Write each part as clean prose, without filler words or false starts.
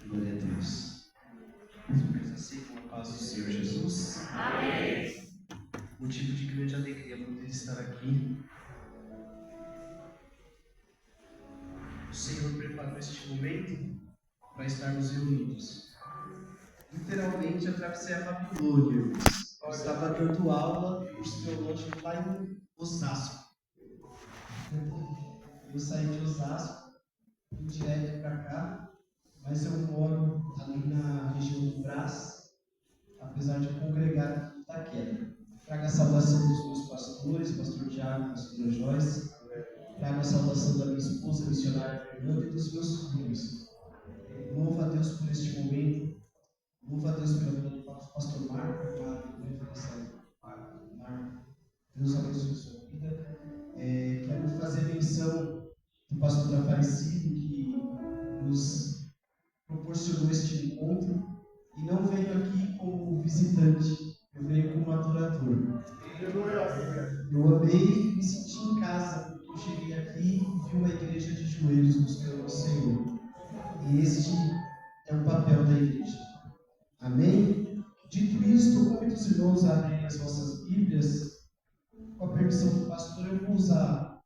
Glória a Deus. Os meus aceitam a paz do Senhor Jesus. Amém. Motivo de grande alegria poder estar aqui. O Senhor preparou este momento para estarmos reunidos. Literalmente atravessei a Babilônia. Eu estava dando aula no curso teológico lá em Osasco. Eu saí de Osasco, fui direto para cá, mas eu moro ali na região do Brás, apesar de congregar aqui em Itaquera. Trago a saudação dos meus pastores, pastor Tiago, pastora Joyce. Trago a saudação da minha esposa, missionária Fernanda, e dos meus filhos. Louvo a Deus por este momento. Louvo a Deus pela vida do pastor Marco. Deus abençoe sua vida. Quero fazer menção do pastor Aparecido, que nos proporcionou este encontro. E não venho aqui como visitante, eu venho como adorador. Eu amei e me senti em casa. Eu cheguei aqui e vi uma igreja de joelhos buscando o Senhor. E este é o papel da igreja. Amém? Dito isto, convido os irmãos a abrirem as vossas Bíblias. Com a permissão do pastor, eu vou usar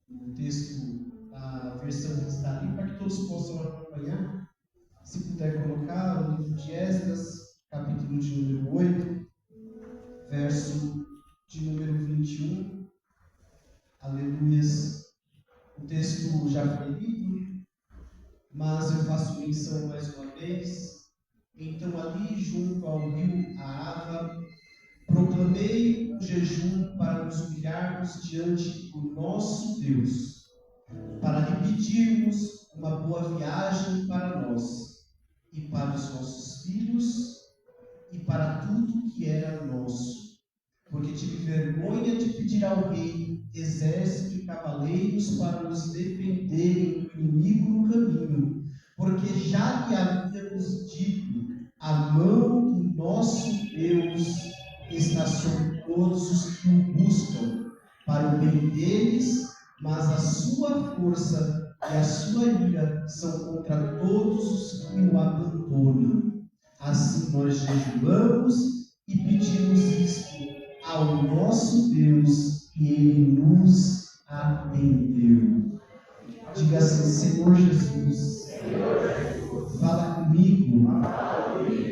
o texto, a versão que está ali, para que todos possam acompanhar. Se puder colocar o livro de Esdras, capítulo de número 8, verso de número 21. Aleluias. O texto já foi lido, mas eu faço menção mais uma vez. Então, ali junto ao rio Ahava, proclamei um jejum para nos humilharmos diante do nosso Deus, para lhe pedirmos uma boa viagem para nós e para os nossos filhos e para tudo que era nosso. Porque tive vergonha de pedir ao rei exército e cavaleiros para nos defenderem do inimigo no caminho, porque já lhe havíamos dito, a mão do nosso Deus está sobre todos os que o buscam, para o bem deles, mas a sua força e a sua ira são contra todos os que o abandonam. Assim nós jejuamos e pedimos isto ao nosso Deus, e Ele nos atendeu. Diga assim: Senhor Jesus, fala comigo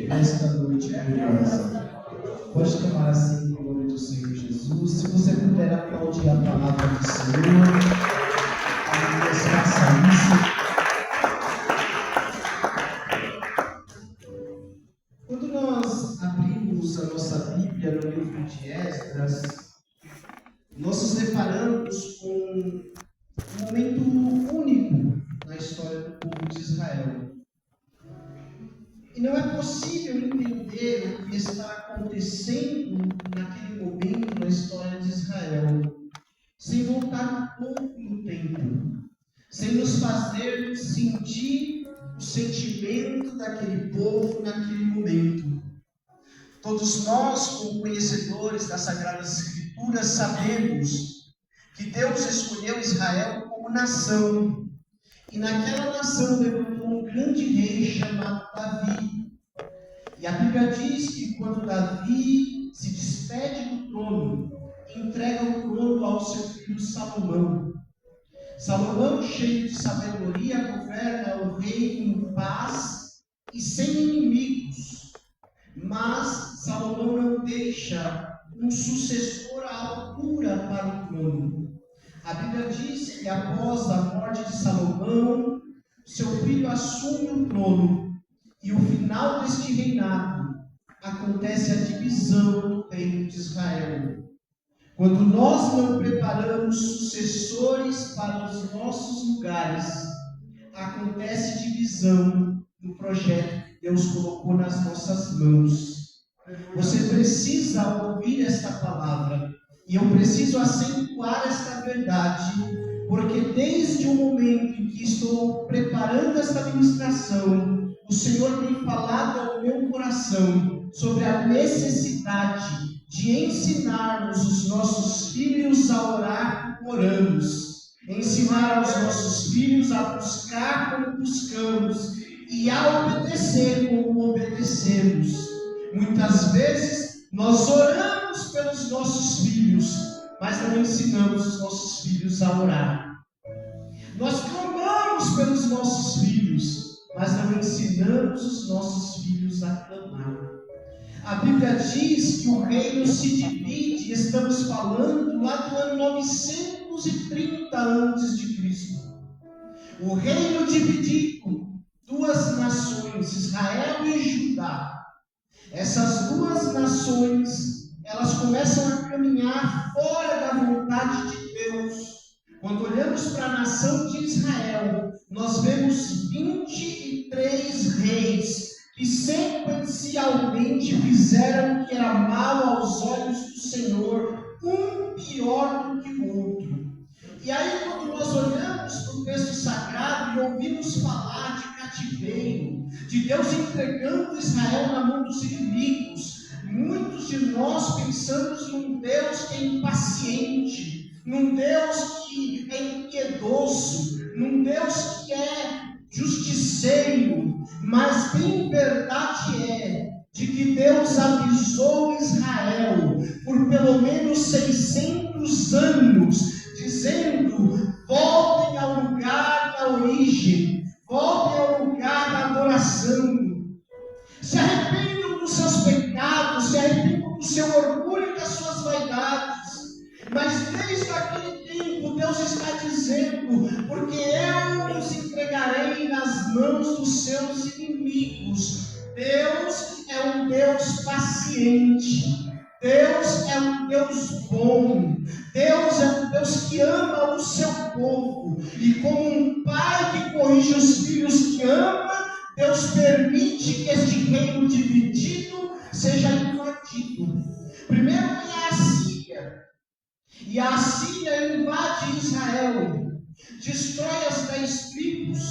nesta noite gloriosa. Pode tomar assim em nome do Senhor Jesus. Se você puder aplaudir a palavra do Senhor, aleluia, faça isso. Quando nós abrimos a nossa Bíblia no livro de Esdras, nós nos deparamos com um momento único na história do povo de Israel. E não é possível entender o que está acontecendo naquele momento na história de Israel sem voltar um pouco no tempo, sem nos fazer sentir o sentimento daquele povo naquele momento. Todos nós, como conhecedores das Sagradas Escrituras, sabemos que Deus escolheu Israel como nação. E naquela nação levantou um grande rei chamado Davi. E a Bíblia diz que quando Davi se despede do trono, entrega o trono ao seu filho Salomão. Salomão, cheio de sabedoria, governa o reino em paz e sem inimigos. Mas Salomão não deixa um sucessor à altura para o trono. A Bíblia diz que após a morte de Salomão, seu filho assume o trono, e o final deste reinado acontece a divisão do reino de Israel. Quando nós não preparamos sucessores para os nossos lugares, acontece divisão no projeto que Deus colocou nas nossas mãos. Você precisa ouvir esta palavra. E eu preciso acentuar esta verdade, porque desde o momento em que estou preparando esta ministração, o Senhor tem falado ao meu coração sobre a necessidade de ensinarmos os nossos filhos a orar como oramos, ensinar aos nossos filhos a buscar como buscamos, ensinamos e a obedecer como obedecemos. Muitas vezes nós oramos pelos nossos filhos, mas não ensinamos os nossos filhos a orar. Nós clamamos pelos nossos filhos, mas não ensinamos os nossos filhos a clamar. A Bíblia diz que o reino se divide, estamos falando lá do ano 930 a.C. O reino dividido, duas nações, Israel e Judá. Essas duas nações, elas começam a caminhar fora da vontade de Deus. Quando olhamos para a nação de Israel, nós vemos 23 reis que sequencialmente fizeram o que era mal aos olhos do Senhor, um pior do que o outro. E aí, quando nós olhamos para o texto sagrado e ouvimos falar de cativeiro, de Deus entregando Israel na mão dos inimigos, muitos de nós pensamos num Deus que é impaciente, num Deus que é impiedoso, num Deus que é justiceiro, mas bem verdade é de que Deus avisou Israel por pelo menos 600 anos, dizendo: voltem ao lugar da origem, voltem ao lugar da adoração, se arrependam dos seus pecados, se arrependam do seu orgulho e das suas vaidades. Mas desde aquele tempo Deus está dizendo: porque eu os entregarei nas mãos dos seus inimigos. Deus é um Deus paciente, Deus é um Deus bom, Deus é um Deus que ama o seu povo, e como um pai que corrige os filhos que ama, Deus permite que este reino dividido seja invadido. Primeiro vem a Assíria, e a Assíria invade Israel, destrói as 10 tribos,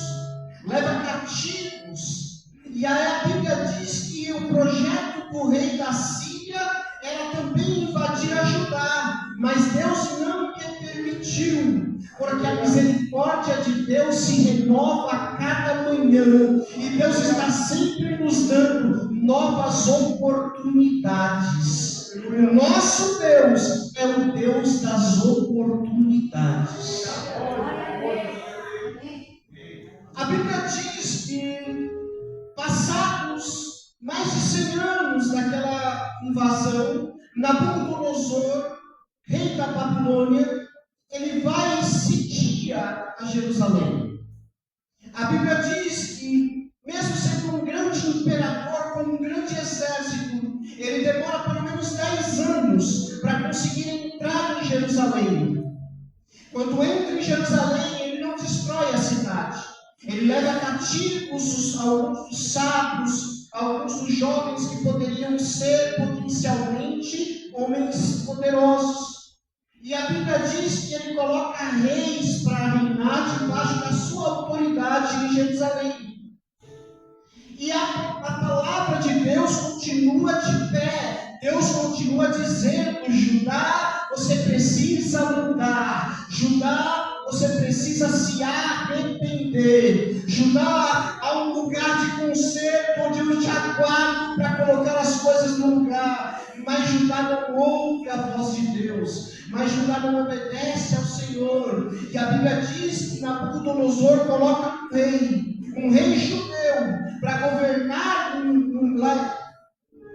leva cativos. E aí a Bíblia diz que o projeto do rei da Síria era também invadir a Judá, mas Deus não lhe permitiu, porque a misericórdia de Deus se renova a cada manhã, e Deus está sempre nos dando novas oportunidades. O nosso Deus é o Deus das oportunidades. A Bíblia diz que, passados mais de 100 anos daquela invasão, Nabucodonosor, rei da Babilônia, ele vai e sitia a Jerusalém. A Bíblia diz que, mesmo sendo um grande imperador, com um grande exército, ele demora pelo menos 10 anos para conseguir entrar em Jerusalém. Quando entra em Jerusalém, ele não destrói a cidade. Ele leva cativos alguns dos sábios, alguns dos jovens que poderiam ser potencialmente homens poderosos. E a Bíblia diz que ele coloca reis para reinar debaixo da sua autoridade em Jerusalém. E a palavra de Deus continua de pé. Deus continua dizendo: Judá, você precisa mudar. Judá, você precisa se arrepender. Judá, há um lugar de conserto onde eu te aguardo para colocar as coisas no lugar. Mas Judá não ouve a voz de Deus. Mas Judá não obedece ao Senhor. E a Bíblia diz que Nabucodonosor coloca um rei judeu, para governar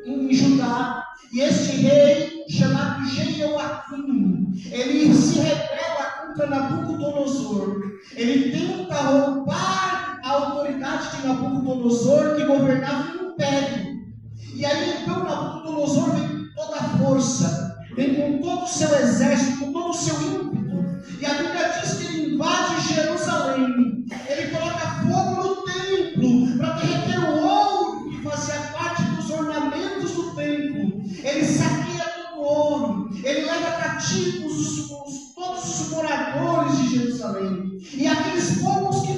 em Judá. E este rei, chamado Jeoaquim, ele se rebela contra Nabucodonosor. Ele tenta roubar a autoridade de Nabucodonosor, que governava o império. E aí então Nabucodonosor vem com toda a força, vem com todo o seu exército, com todo o seu ímpeto. E a Bíblia diz que ele invade Jerusalém. Ele coloca fogo no templo para derreter o ouro que fazia parte dos ornamentos do templo. Ele saqueia todo o ouro. Ele leva cativos todos os moradores de Jerusalém. E aqueles povos que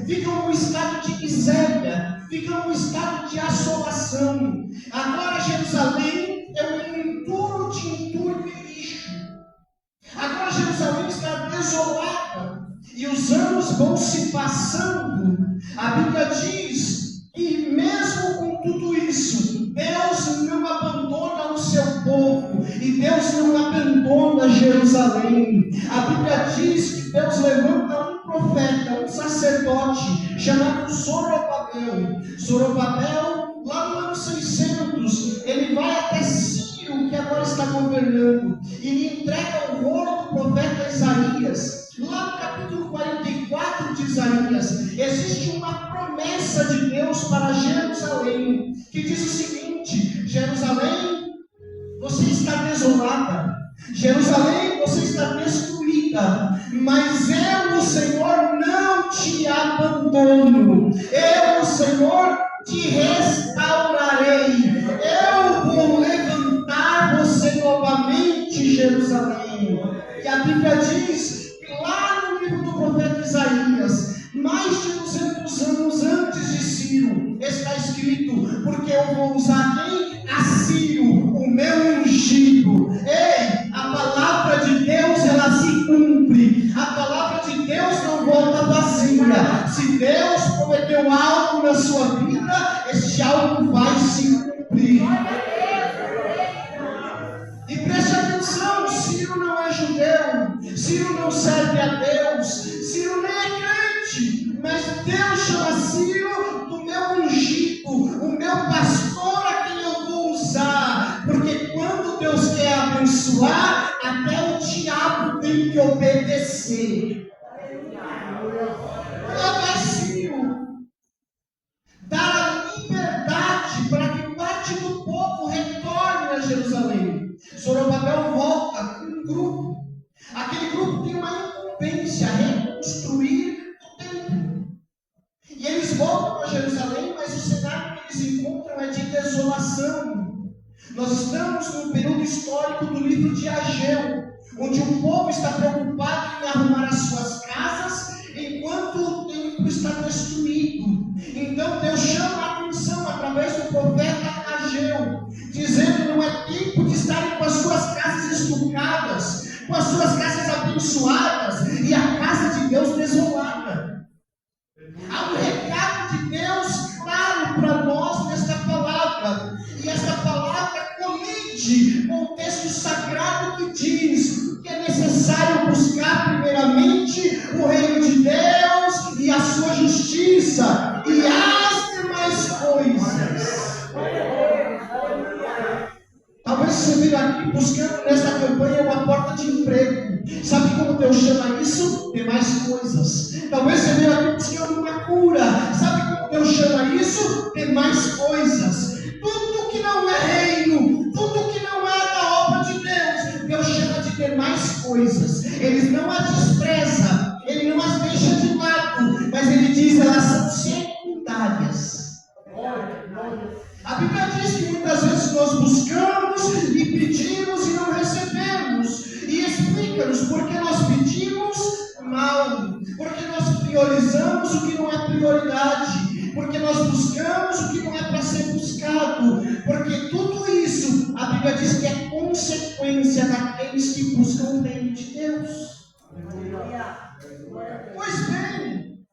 ficam num estado de miséria, ficam num estado de assolação. Agora Jerusalém é um entulho de entulho e lixo. Agora Jerusalém está desolada. E os anos vão se passando. A Bíblia Jerusalém. A Bíblia diz que Deus levanta um profeta, um sacerdote, chamado Zorobabel. Zorobabel, lá no ano 600, ele vai até Ciro, que agora está governando, e lhe entrega o rolo do profeta Isaías. Lá no capítulo 44 de Isaías, existe uma promessa de Deus para Jerusalém, que diz o seguinte: Jerusalém, você está desolada, Jerusalém, você está destruída, mas eu, o Senhor, não te abandono, eu, o Senhor, te restaurarei, eu vou levantar você novamente, Jerusalém. E a Bíblia diz que lá no livro do profeta Isaías, mais de 200 anos antes de Ciro, está escrito: porque eu vou usar quem? A Ciro, o meu ungido. Ei, a palavra de Deus, ela se cumpre. A palavra de Deus não volta vazia. Se Deus prometeu algo na sua vida, este algo vai se cumprir. E preste atenção, Ciro não é judeu, Ciro não serve a Deus, Ciro nem é crente, mas Deus chama Ciro do meu ungido, o meu pastor a quem eu vou usar, porque quando Deus quer abençoar, até o diabo tem que obedecer. Vai Ciro dar a liberdade para que parte do povo retorne a Jerusalém. Zorobabel volta com um grupo. Aquele grupo tem uma incumbência: reconstruir o templo. E eles voltam a Jerusalém, mas o cenário que eles encontram é de desolação. Nós estamos num período histórico do livro de Ageu, onde o povo está preocupado em arrumar as suas casas, enquanto o templo está destruído. Então Deus chama a atenção através do profeta Ageu, dizendo: não é tempo de estarem com as suas casas estucadas, com as suas casas abençoadas e a casa de Deus desolada. Há um recado de Deus claro para nós nesta palavra, e esta palavra colide com o texto sagrado que diz que é necessário buscar primeiramente o reino de Deus e a sua justiça, e as demais coisas. Talvez você veio aqui buscando nesta campanha uma porta de emprego. Sabe como Deus chama isso? Demais coisas. Talvez você veio aqui buscando uma cura. Sabe como Deus chama isso? Demais coisas. Tudo que não é reino, tudo que não é da obra de Deus, Deus chama de demais coisas. Ele não as despreza, Ele não as deixa de lado, mas Ele diz: elas são secundárias. A Bíblia diz que muitas vezes nós buscamos e pedimos e não recebemos. E explica-nos porque nós pedimos mal, porque nós priorizamos o que não é prioridade, porque nós buscamos o que não é para ser buscado, porque tudo isso a Bíblia diz que é consequência daqueles que buscam o reino de Deus. Pois bem,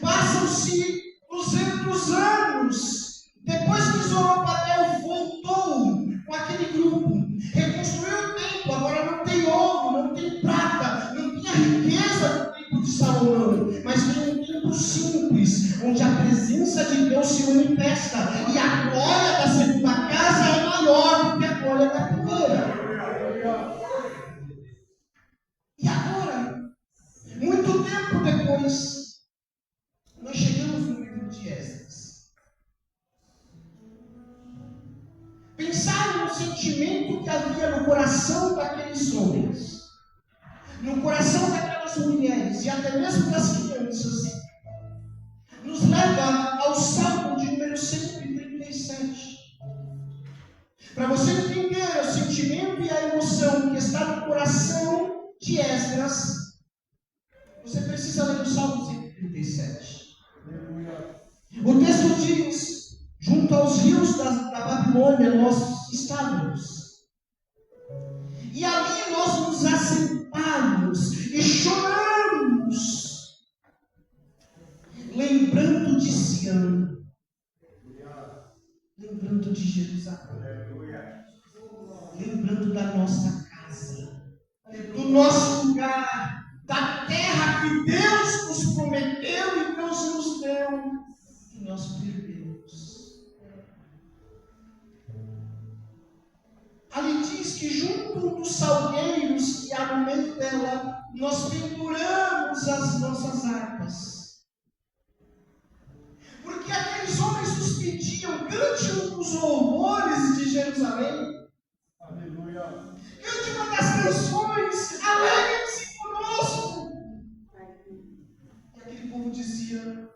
passam-se 200 anos depois que Zorobabel voltou com aquele grupo, reconstruiu o templo. Agora não tem ouro, não tem prata, não tem a riqueza do templo de Salomão, mas tem um templo simples, onde a presença de Deus se manifesta, e a glória da segunda casa é maior do que a glória da primeira. E agora, muito tempo depois, nós chegamos no livro de Esdras. Pensaram no sentimento que havia no coração daqueles homens, no coração daquelas mulheres e até mesmo das crianças. Nos leva ao Salmo de número 137. Para você entender o sentimento e a emoção que está no coração de Esdras, você precisa ler o Salmo 137. O texto diz: junto aos rios da Babilônia nós estávamos, e ali nós nos assentamos e choramos, lembrando de Sião, lembrando de Jerusalém, lembrando da nossa casa. Tudo nosso lugar, da terra que Deus nos prometeu e Deus nos deu, e nós perdemos. Ali diz que junto dos salgueiros que há no meio dela, nós penduramos as nossas harpas. Porque aqueles homens nos pediam: cante um dos louvores de Jerusalém. Aleluia. Cante uma das canções, alegrem-se conosco. E aquele povo dizia: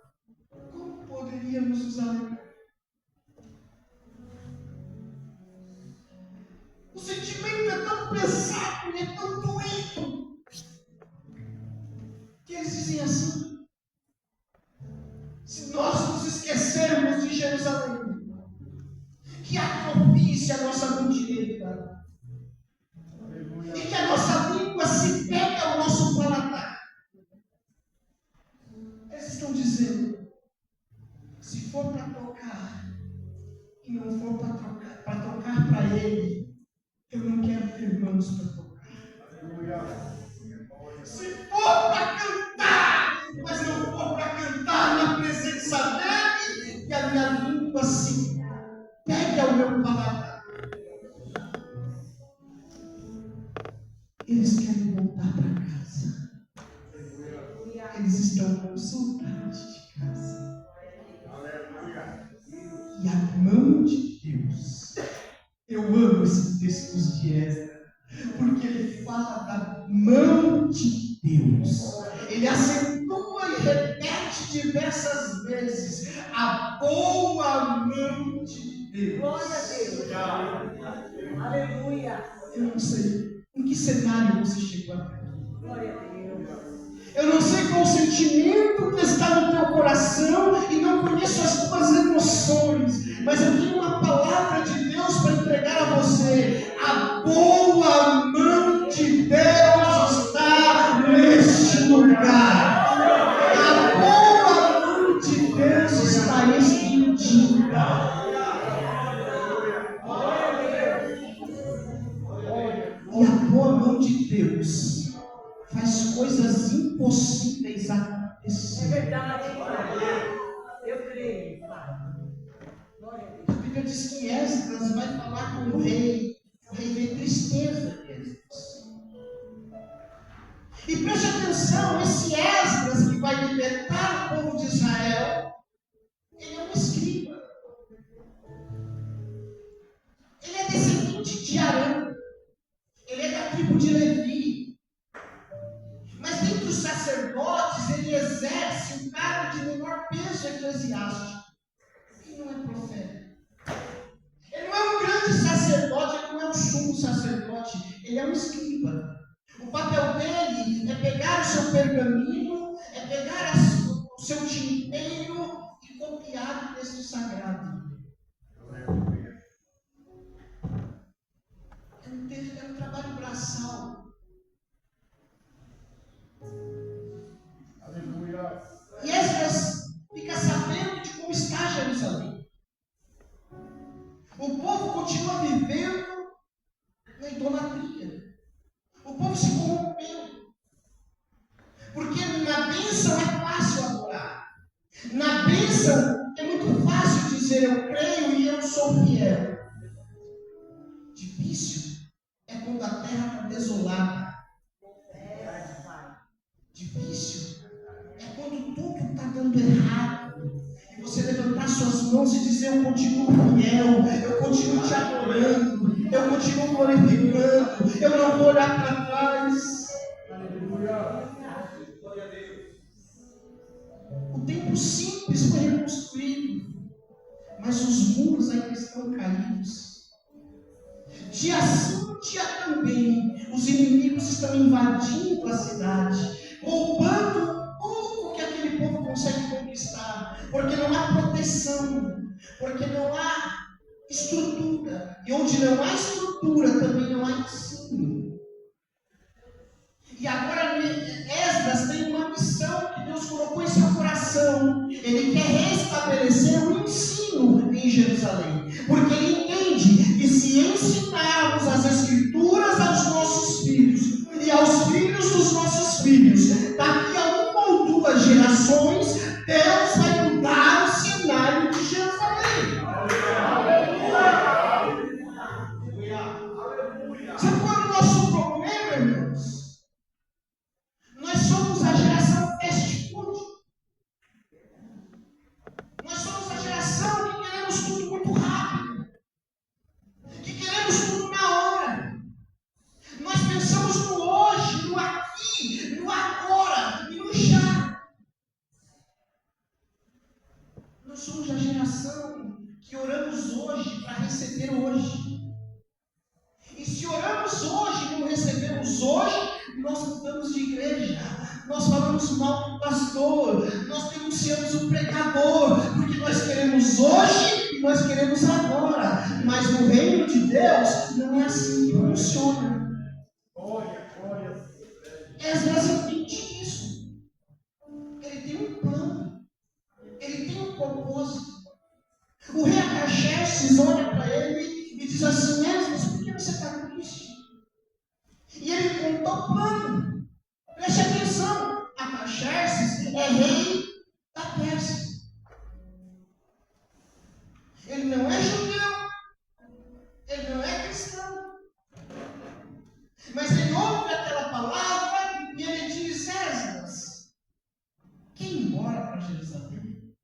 como poderíamos nos alegrar? O sentimento é tão pesado e é tão doído que eles dizem assim: se nós nos esquecermos de Jerusalém, que atrofie a nossa mão direita, e que a nossa língua se pegue ao nosso paladar. Eles estão dizendo: se for para tocar e não for para tocar para Ele, eu não quero ter mãos para tocar. Se for para cantar, mas não for para cantar na presença dEle, que a minha língua se pegue ao meu paladar. Eles querem voltar para casa. Eles estão com saudade de casa. E a mão de Deus. Eu amo esses textos de Esdras, porque ele fala da mão de Deus. Ele acentua e repete diversas vezes a boa mão de Deus. Glória a Deus. Aleluia. Eu não sei em que cenário você chegou até aqui. Glória a Deus. Eu não sei qual o sentimento que está no teu coração e não conheço as tuas emoções, mas eu tenho uma palavra de Deus para entregar a você. A boa mão de Deus está neste lugar. A boa mão de Deus está estendida. E a boa mão de Deus faz coisas impossíveis acontecer. É verdade. Eu creio, Pai. Glória a Deus. A Bíblia diz que Esdras vai falar com o rei vê tristeza de Esdras. E preste atenção, esse Esdras que vai libertar o povo de Israel, ele é um escriba. Ele é descendente de Arão. Ele é da tribo de Levi. Mas dentre os sacerdotes, ele exerce um cargo de menor peso eclesiástico. Ele não é profeta. Ele não é um grande sacerdote, ele não é um sumo sacerdote. Ele é um escriba. O papel dele é pegar o seu pergaminho, é pegar o seu tinteiro e copiar o texto sagrado. É um trabalho braçal. Aleluia. E Esdras fica sabendo de como está Jerusalém. O povo continua vivendo na idolatria. O povo se corrompeu. Porque na bênção é fácil adorar. Na bênção é muito fácil dizer eu creio e eu sou fiel. Difícil é quando a terra está desolada. Difícil é quando tudo está dando errado. E você levantar suas mãos e dizer eu continuo fiel, eu continuo te adorando, eu continuo glorificando, eu não vou olhar para trás. Aleluia. O templo simples foi reconstruído, mas os muros ainda estão caídos. Dia sim, dia também, os inimigos estão invadindo a cidade, roubando pouco que aquele povo consegue conquistar, porque não há proteção, porque não há estrutura, e onde não há estrutura também não há ensino. E agora Esdras tem uma missão que Deus colocou em seu coração. Ele quer restabelecer o ensino em Jerusalém, porque ele entende que se ensinarmos as Escrituras aos nossos filhos e aos Nós somos a geração que oramos hoje para receber hoje. E se oramos hoje e não recebemos hoje, nós mudamos de igreja. Nós falamos mal do pastor. Nós denunciamos o pregador. Porque nós queremos hoje e nós queremos agora. Mas no reino de Deus não é assim que funciona. Esdras entende isso. Ele tem um plano. Ele tem um propósito. O rei Artaxerxes olha para ele e diz assim: Esdras, por que você está triste? E ele conta o plano. Preste atenção. Artaxerxes é rei da Pérsia. Ele não é judeu. Ele não é cristão. Mas ele ouve aquela palavra e ele diz: Esdras, quer ir embora para Jerusalém?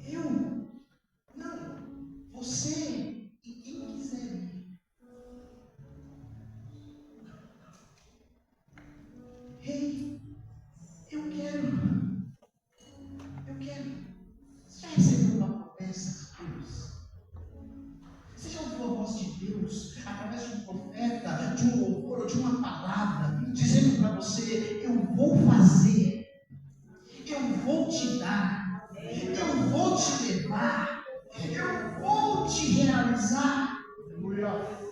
Eu? Não. Você e quem quiser ir. Rei, eu quero. Você já recebeu uma promessa de Deus? Você já ouviu a voz de Deus através de um profeta, de um louvor ou de uma palavra, dizendo para você: eu vou fazer, eu vou te dar, eu vou te levar, eu vou te realizar?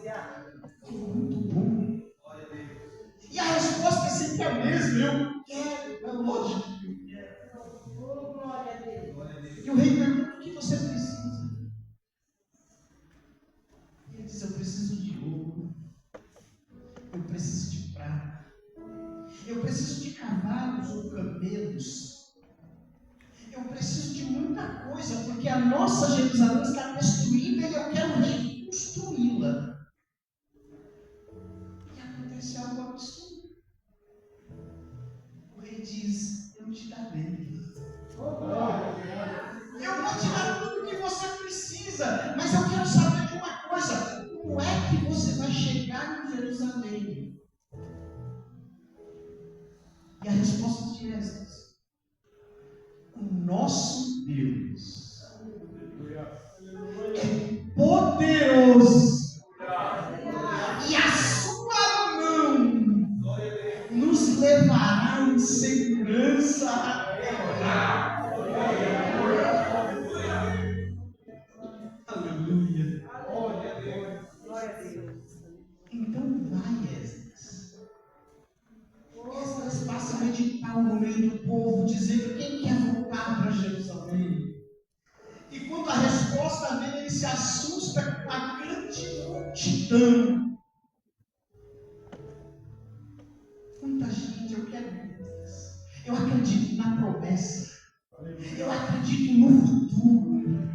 É muito bom. E a resposta é sempre a mesma: eu quero, é lógico. E o rei pergunta: o que você precisa? Ele diz: eu preciso de ouro, eu preciso de prata, eu preciso de cavalos ou camelos, eu preciso de muita coisa, porque a nossa Jerusalém está destruída e eu quero reconstruí-la. E acontece algo absurdo. O rei diz: eu te darei. Eu vou te dar tudo o que você precisa, mas eu quero saber de uma coisa: como é que você vai chegar em Jerusalém? E a resposta de Esdras: o nosso Deus é poderoso e a sua mão nos levará em segurança até lá. Aleluia. Então vai, Esdras. Esdras passa a meditar no meio do povo, dizendo: quem quer voltar para Jerusalém? E quando a resposta vem, ele se assusta com a grande multidão. Muita gente, eu quero Deus. Eu acredito na promessa. Eu acredito no futuro.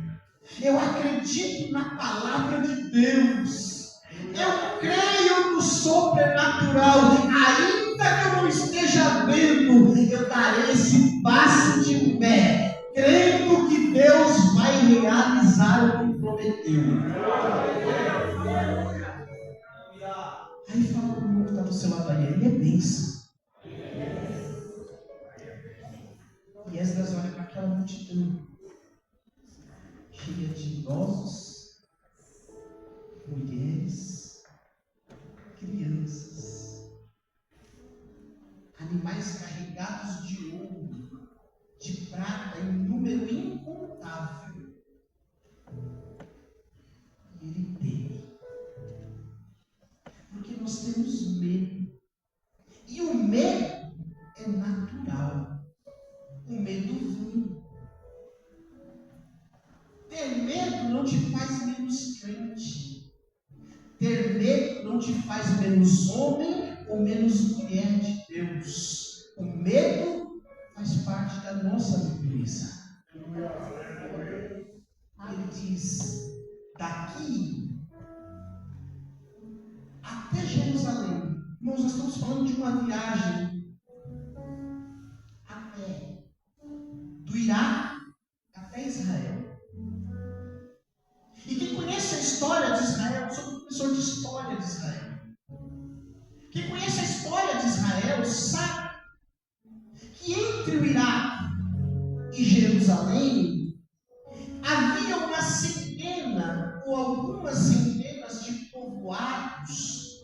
Eu acredito na palavra de Deus. Eu creio no sobrenatural. Ainda que eu não esteja vendo, eu darei esse passo de fé, crendo que Deus vai realizar o que prometeu. Aí fala para o mundo que está do seu lado aí: ele é bênção. E Esdras olha para aquela multidão cheia de idosos, mulheres, crianças, animais carregados de ouro, de prata em número incontável. E ele teme, porque nós temos medo. E o medo é natural. O medo vem. Ter medo não te faz menos crente. Ter medo não te faz menos homem ou menos mulher de Deus. O medo faz parte da nossa natureza. Ele diz: daqui até Jerusalém. Irmãos, nós estamos falando de uma viagem a pé, do Iraque até Israel. E quem conhece a história de Israel, eu sou professor de história de Israel. Quem conhece a história de Israel sabe que entre o Iraque Jerusalém, havia uma centena ou algumas centenas de povoados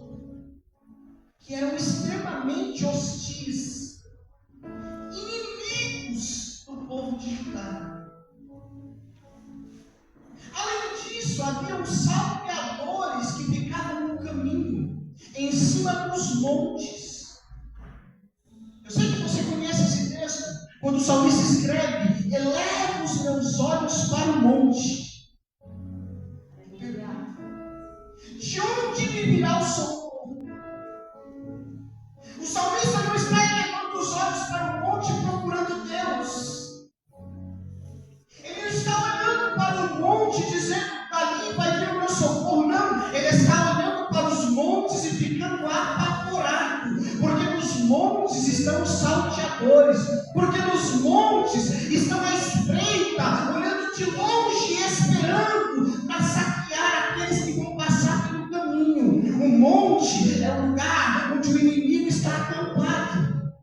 que eram extremamente hostis, inimigos do povo de Judá. Além disso, havia os salteadores que ficavam no caminho, em cima dos montes. Eu sei que você conhece esse texto, quando o salmista escreve: eleva os meus olhos para o monte. De onde me virá o socorro? O salmista não está elevando os olhos para o monte procurando Deus. Ele não está olhando para o monte dizendo: dali vai vir o meu socorro. Não, ele está olhando para os montes e ficando apavorado, porque nos montes estão os salteadores, porque nos montes estão a espreita, olhando de longe e esperando para saquear aqueles que vão passar pelo caminho. O monte é o lugar onde o inimigo está acampado.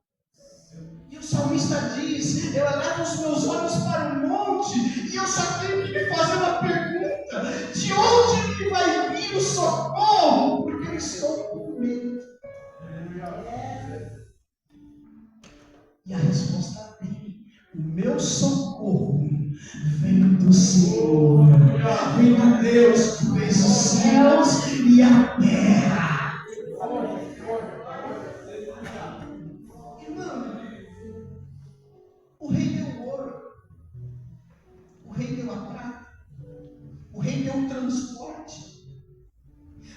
E o salmista diz: eu elevo os meus olhos para o monte, e eu só tenho que me fazer uma pergunta: de onde que vai vir o socorro? Porque eu estou com medo. E a resposta vem: o meu socorro vem do Senhor, vem do Deus que fez os céus e a terra. Irmão, o rei deu ouro, o rei deu a prata, o rei deu o transporte.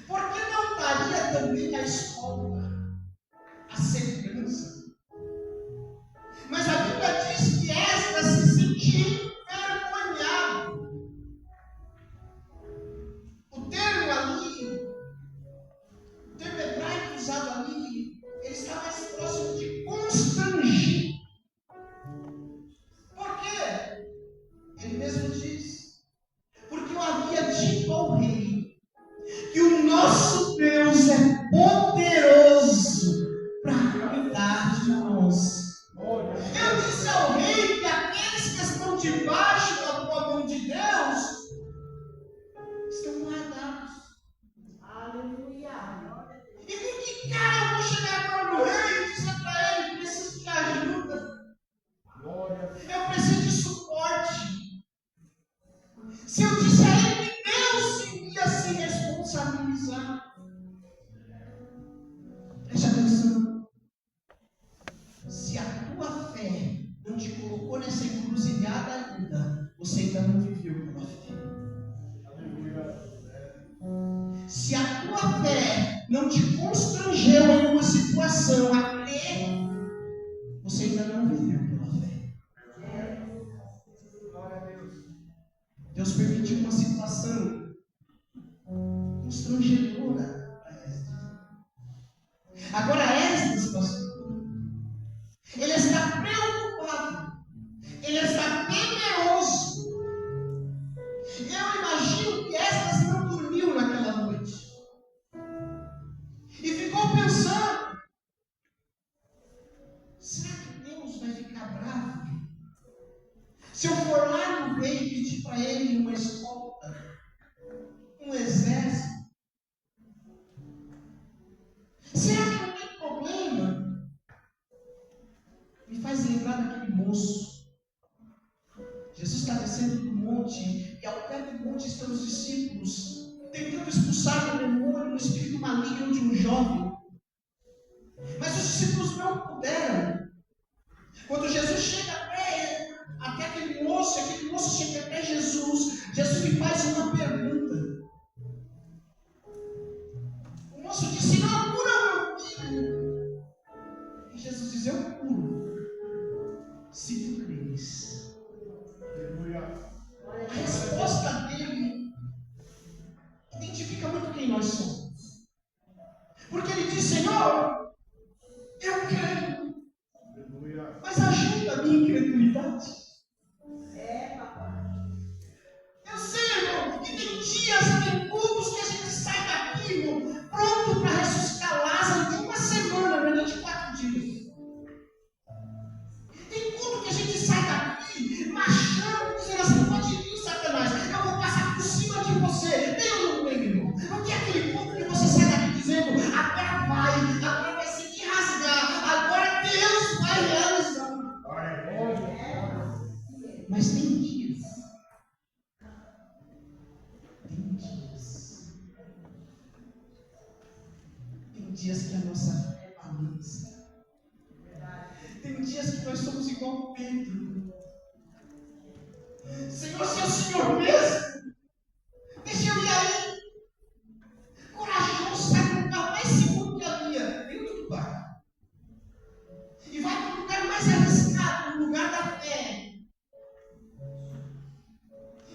Por que não daria também a escolta, a segurança? Mas a Bíblia diz que esta se sentia envergonhada. O termo ali, o termo hebraico usado ali, ele está mais próximo de constranger. Por quê? Ele mesmo diz: porque eu havia dito ao rei que o nosso Deus é poderoso para cuidar de nós. Eu disse ao rei que aqueles que estão debaixo da tua mão de Deus estão guardados. Aleluia. E com que cara eu vou chegar agora no rei e dizer para ele: preciso de ajuda, eu preciso de suporte? Se eu disser a ele que Deus iria se responsabilizar. Preste atenção. Se a tua fé não te colocou nessa encruzilhada ainda, você ainda não viveu pela fé. Se a tua fé não te constrangeu em uma situação a crer, você ainda não viveu pela fé. Deus permitiu uma situação constrangedora para Esdras. Agora Esdras, pastor, ele está preocupado, ele está temeroso. Eu imagino que Esdras não dormiu naquela noite e ficou pensando: será que Deus vai ficar bravo se eu for lá no rei e pedir para ele uma escolta, um exército? Será que não tem problema? Me faz lembrar daquele moço. Jesus está descendo do monte, e ao pé do monte estão os discípulos tentando expulsar o demônio, o espírito maligno de um jovem. Mas os discípulos não puderam. Quando Jesus chega até aquele moço chega até Jesus, Jesus lhe faz uma pergunta. O moço disse: não, cura meu filho. E Jesus diz: eu curo, se tu creres. A resposta dele identifica muito quem nós somos. Porque ele diz: Senhor, eu creio, mas ajuda a minha incredulidade. Eu sei, irmão, que tem dias, tem cultos que a gente sai daqui, irmão, pronto para ressuscitar Lázaro de uma semana, não é de 4 dias. Tem culto que a gente sai daqui, machuca. Mas tem dias que a nossa fé balança. Tem dias que nós somos igual Pedro. Senhor, se é o Senhor mesmo, deixa eu ir aí. Corajoso, sai do lugar mais seguro que havia dentro do barco. E vai para o lugar mais arriscado, no lugar da fé.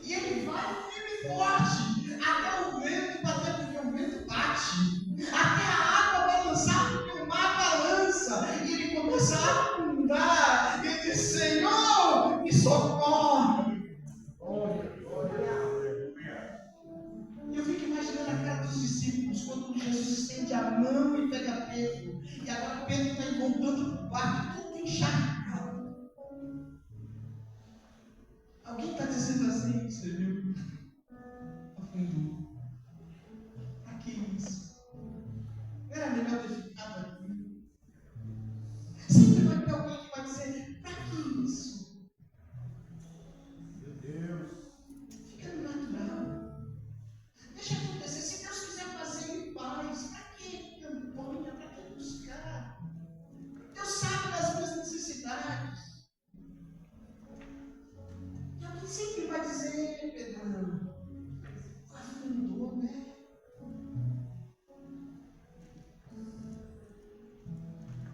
E ele vai firme e forte, até o vento bater, porque o vento bate. Até a água balançar, porque o mar balança. E ele começa a afundar. E ele diz: Senhor, me socorre. E eu fico imaginando a cara dos discípulos quando Jesus estende a mão e pega Pedro. E agora Pedro está voltando para o barco, todo encharcado. Alguém está dizendo assim: você viu? Afundou. Para que isso? Era melhor ter ficado aqui. Sempre vai ter alguém que vai dizer: para que isso? Meu Deus. Fica no natural. Deixa acontecer. Se Deus quiser fazer em paz, para que campanha? Para que buscar? Deus sabe das minhas necessidades. E alguém sempre vai dizer: Pedro, afundou, né?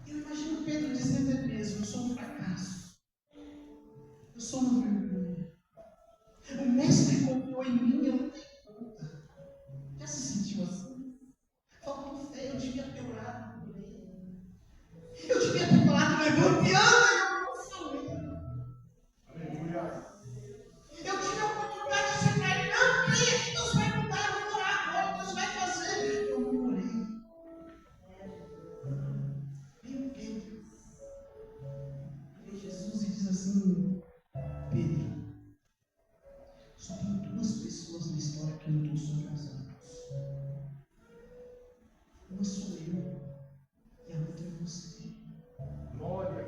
Eu imagino Pedro dizendo ele mesmo: eu sou um fracasso. Eu sou uma vergonha. O mestre confiou em mim e eu não dei conta. Já se sentiu assim? Faltou fé, eu devia ter orado por ele. Eu devia ter falado: levante e anda, eu não falei. Aleluia. Eu tive a oportunidade de dizer para ele: não, creia que Deus vai mudar, eu vou orar agora, Deus vai fazer. Eu não orei. Vem Pedro. Vem Jesus e diz assim: Pedro, só tem duas pessoas na história que andam sobre as águas. Uma sou eu e a outra é você. Glória,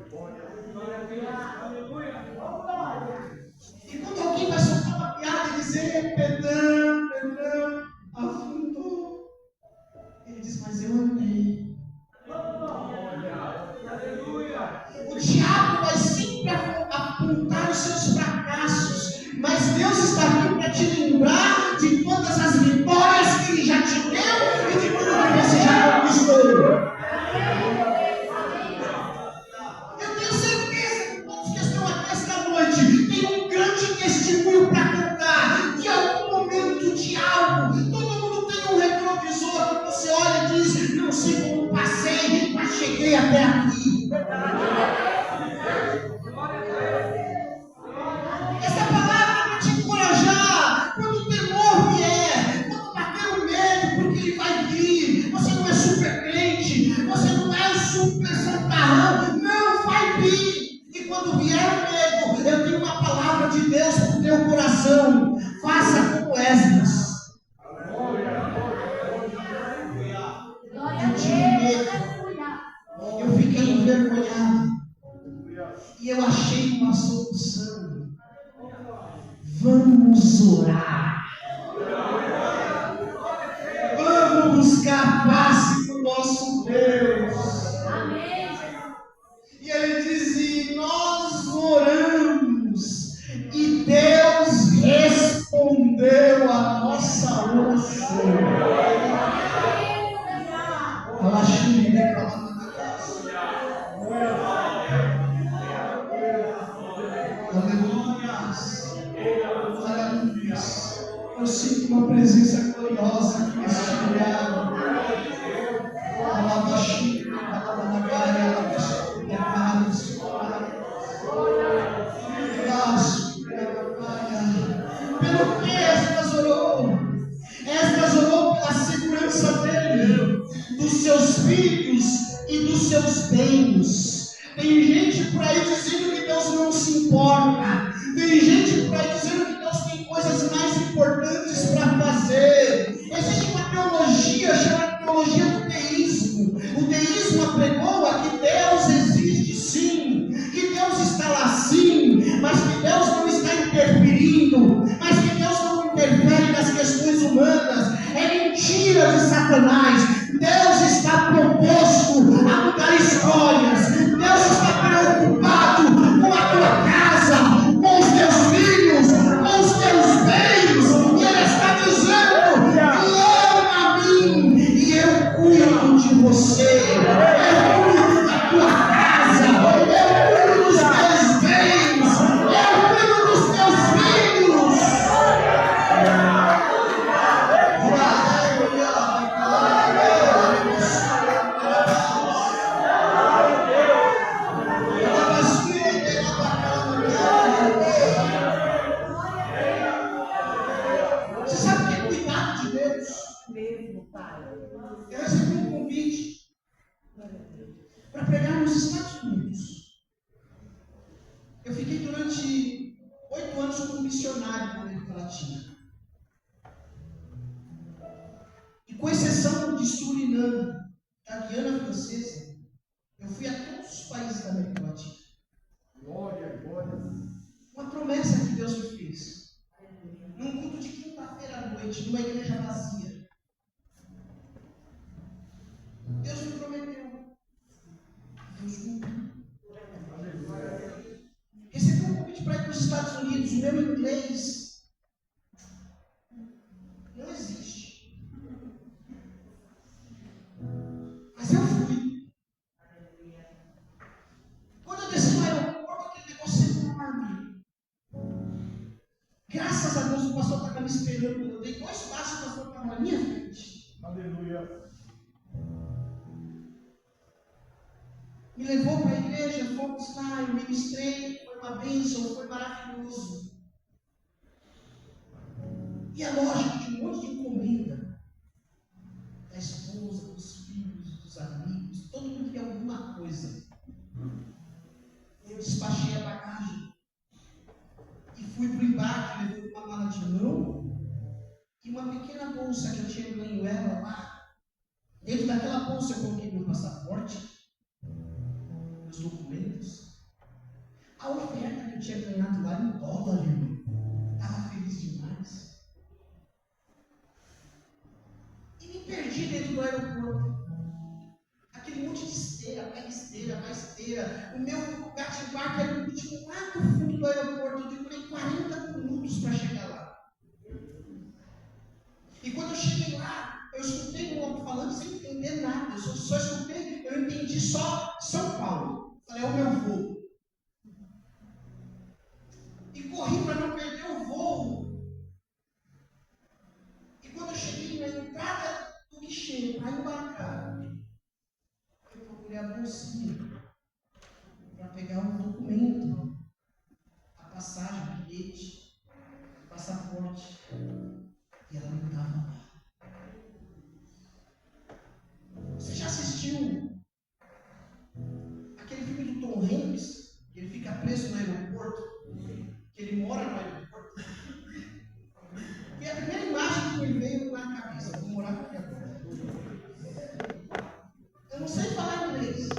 aleluia. E quando alguém vai soltar uma piada e dizer: Pedrão, afundou, ele diz: mas eu andei. O diabo vai sempre apontar os seus fracassos, mas Deus está aqui para te lembrar de todas as vitórias que Ele já te deu e de tudo que você já conquistou. Eu tenho certeza que todos que estão aqui esta noite têm um grande testemunho para contar de algum momento de algo. Todo mundo tem um retrovisor que você olha e diz: não sei como passei, mas cheguei até aqui. Essa palavra é para te encorajar. Quando o temor vier, quando bater o medo, porque ele vai vir. Você não é super crente, você não é super santarrão. Não, vai vir. E quando vier o medo, eu tenho uma palavra de Deus para o teu coração. Faça como Esdras. Eu tive medo. Eu fiquei envergonhado. E eu achei uma solução. Vamos orar. Vamos buscar a face do nosso Deus. E ele diz: e nós oramos. E Deus respondeu a nossa oração. Aleluia. Eu sinto uma presença gloriosa aqui nesse lugar. Pelo que Esdras orou? Esdras orou pela segurança dele, dos seus filhos e dos seus bens. Tem gente por aí dizendo que Deus não se importa. Tem gente por aí dizendo que Deus tem coisas mais importantes para fazer. Existe uma teologia chamada teologia do teísmo. O teísmo apregoa que Deus existe sim, que Deus está lá sim, mas que Deus não está Satanás. Deus está proposto a mudar histórias. Deus está preocupado com a tua casa, com os teus filhos, com os teus bens. E Ele está dizendo: clama a mim e eu cuido de você. Eu cuido da tua casa. Eu cuido dos teus bens. Eu cuido dos teus filhos. Você sabe o que é cuidado de Deus? Mesmo, Pai. Eu recebi um convite para pregar nos Estados Unidos. Eu fiquei durante 8 anos como missionário na América Latina. E com exceção de Suriname, da Guiana Francesa, eu fui a todos os países da América Latina. Glória, glória. Uma promessa que Deus me fez. Num culto de quinta-feira à noite, numa igreja vazia. Deus me prometeu. Deus cumpriu. Recebi um convite para ir para os Estados Unidos. O meu inglês não existe. Mas eu fui. Quando eu desci no aeroporto, aquele negócio enorme. Graças a Deus o pastor estava me esperando. Eu dei 2 passos, o pastor estava na minha frente. Aleluia. Me levou para a igreja, fomos lá, eu ministrei, foi uma bênção, foi maravilhoso. E é lógico que um monte de encomenda da esposa, dos filhos, dos amigos, todo mundo queria alguma coisa. Eu despachei a bagagem e fui para o embarque, levei uma mala de mão e uma pequena bolsa que eu tinha ganho ela lá. Dentro daquela bolsa eu coloquei meu passaporte, meus documentos, a oferta que eu tinha ganhado lá em dólar, irmão. Estava feliz demais. E me perdi dentro do aeroporto. Aquele monte de esteira, pega esteira, vai esteira. O meu lugar de embarque era no último lá do fundo do aeroporto. Eu demorei 40 minutos para chegar lá. E quando eu cheguei lá, eu escutei um alto-falante sem entender nada. Eu só escutei, eu entendi só São Paulo. Falei, é o meu voo. E corri para não perder o voo. E quando eu cheguei na entrada do guichê para embarcar, eu procurei a bolsinha para pegar um documento, a passagem, o bilhete, o passaporte. E ela não estava lá. Você já assistiu aquele filme do Tom Hanks, que ele fica preso no aeroporto, que ele mora no aeroporto? E a primeira imagem que me veio na cabeça, vou morar aqui agora. Eu não sei falar inglês.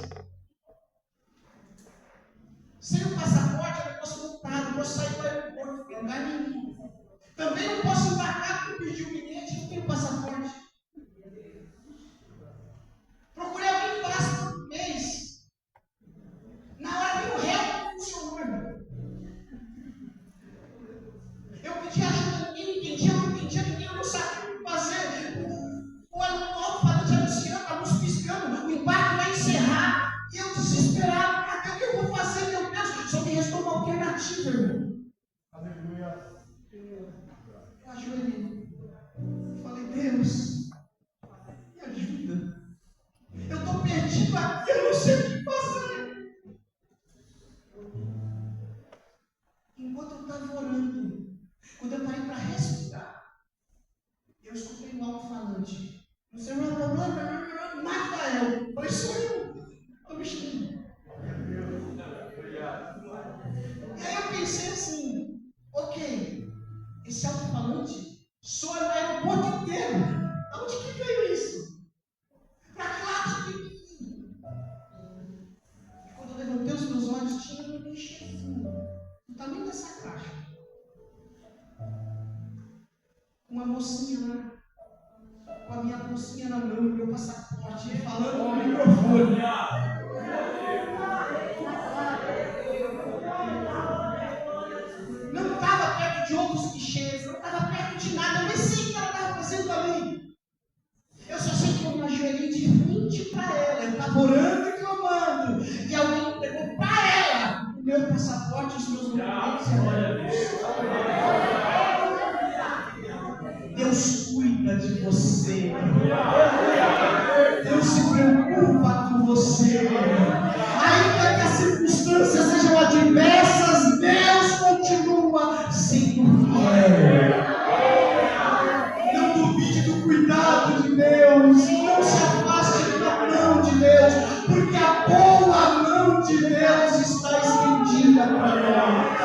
Sem o passaporte, eu não posso voltar, não posso sair do aeroporto, não lugar nenhum. Também não posso embarcar porque eu perdi o bilhete e não tenho passaporte. Procurei alguém que falasse português. Na hora que o réu não funcionou, irmão. Eu pedi ajuda, ninguém entendia, eu não entendia, ninguém não sabia o que fazer. O alto-falante anunciando, a luz piscando, o embarque vai encerrar. E eu desesperado, cadê o que eu vou fazer, meu Deus? Só me restou uma alternativa, irmão. Aleluia. Eu ajoelhei. Falei, Deus, me ajuda. Eu estou perdido aqui, eu não sei o que fazer. Enquanto eu estava orando, quando eu parei para respirar, eu escutei um alto-falante. Não sei, Rafael. Falei, sou eu. Eu me chamei. E aí eu pensei assim, ok, esse alto-falante soa no aeroporto inteiro. Aonde que veio isso? Para que lado que veio? E quando eu levantei os meus olhos, tinha um bichezinho, do tamanho dessa caixa. Uma mocinha lá, com a minha bolsinha na mão, meu passaporte, falando no microfone. Não estava perto de outros clichês, não estava perto de nada, eu nem sei o que ela estava fazendo ali. Eu só sei que eu me ajoelhei de frente para ela, eu estava orando e clamando, e alguém entregou para ela o meu passaporte, os meus documentos. Deus cuida de você. Deus se preocupa com você. Ainda que as circunstâncias sejam adversas, Deus continua sendo fiel. Não duvide do cuidado de Deus. Não se afaste da mão de Deus, porque a boa mão de Deus está estendida para nós.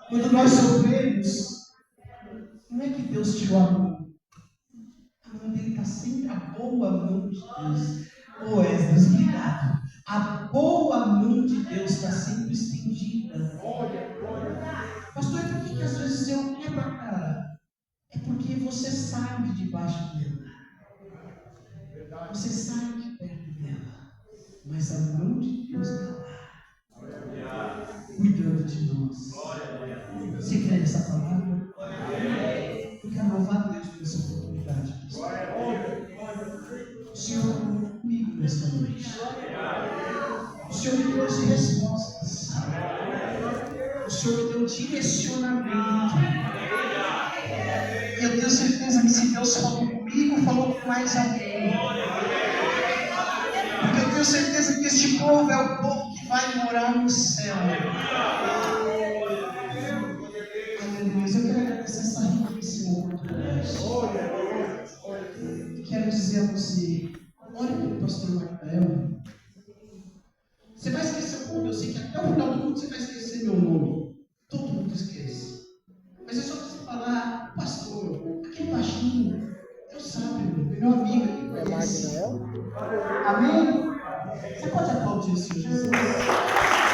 Quando nós sofremos, não é que Deus te ama. A mão dele está sempre, a boa mão de Deus. Ô Esdras, obrigado. A boa mão de Deus está sempre estendida. Pastor, por que às vezes eu quebro a cara? É porque você sai de debaixo dela. Você sai de perto dela. Mas a mão de Deus está lá, cuidando de nós. Você quer essa palavra? Eu quero louvar Deus por essa oportunidade. O Senhor falou comigo nesta noite. O Senhor me trouxe respostas. O Senhor me deu direcionamento. Eu tenho certeza que se Deus falou comigo, falou com mais alguém. Porque eu tenho certeza que este povo é o povo que vai morar no céu. Aleluia. Eu quero agradecer essa riquíssima oportunidade. Quero dizer a você, olhe para o pastor Rafael. Você vai esquecer o nome. Eu sei que até o final do mundo você vai esquecer meu nome. Todo mundo esquece. Mas é só você falar, pastor, aquele baixinho, Deus sabe, meu amigo, ele conhece. Amém? Você pode aplaudir o Senhor Jesus?